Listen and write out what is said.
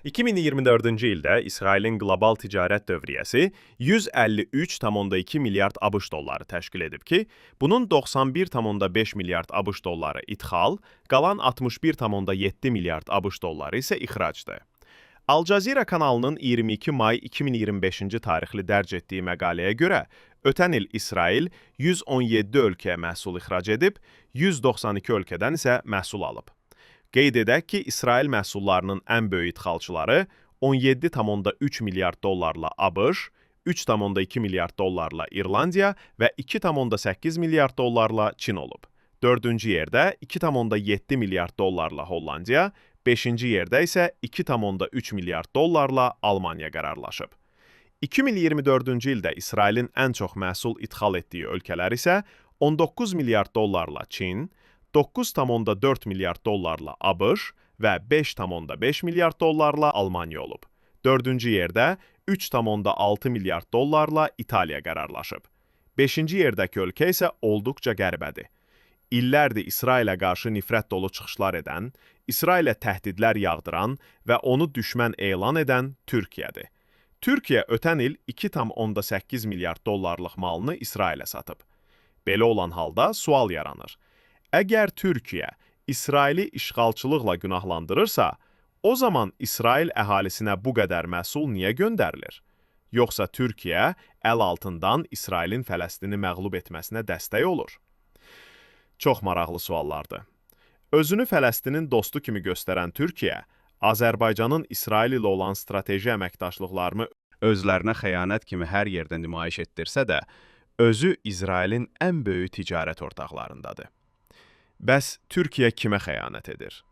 2024-cü ildə İsrailin qlobal ticarət dövriyyəsi 153,2 milyard ABŞ dolları təşkil edib ki, bunun 91,5 milyard ABŞ dolları idxal, qalan 61,7 milyard ABŞ dolları isə ixracdır. Al Jazeera kanalının 22 may 2025-ci tarixli dərc etdiyi məqaləyə görə, ötən il İsrail 117 ölkəyə məhsul ixrac edib, 192 ölkədən isə məhsul alıb. Qeyd edək ki, İsrail məhsullarının ən böyük idxalçıları 17,3 milyard dollarla ABŞ, 3,2 milyard dollarla İrlandiya və 2,8 milyard dollarla Çin olub. Dördüncü yerdə 2,7 milyard dollarla Hollandiya, 5-ci yerdə isə 2,3 milyard dollarla Almaniya qərarlaşıb. 2024-cü ildə İsrailin ən çox məhsul idxal etdiyi ölkələr isə 19 milyard dollarla Çin, 9,4 milyard dollarla ABŞ və 5,5 milyard dollarla Almaniya olub. Dördüncü yerdə 3,6 milyard dollarla İtaliya qərarlaşıb. 5-ci yerdəki ölkə isə olduqca qəribədir. İllərdir İsrailə qarşı nifrət dolu çıxışlar edən, İsrailə təhdidlər yağdıran və onu düşmən elan edən Türkiyədir. Türkiyə ötən il 2,8 milyard dollarlıq malını İsrailə satıb. Belə olan halda sual yaranır. Əgər Türkiyə İsraili işğalçılıqla günahlandırırsa, o zaman İsrail əhalisinə bu qədər məhsul niyə göndərilir? Yoxsa Türkiyə əl altından İsrailin Fələstini məğlub etməsinə dəstək olur? Çox maraqlı suallardır. Özünü Fələstinin dostu kimi göstərən Türkiyə, Azərbaycanın İsrail ilə olan strateji əməkdaşlıqlarını özlərinə xəyanət kimi hər yerdə nümayiş etdirsə də, özü İsrailin ən böyük ticarət ortaqlarındadır. Bəs Türkiyə kimə xəyanət edir?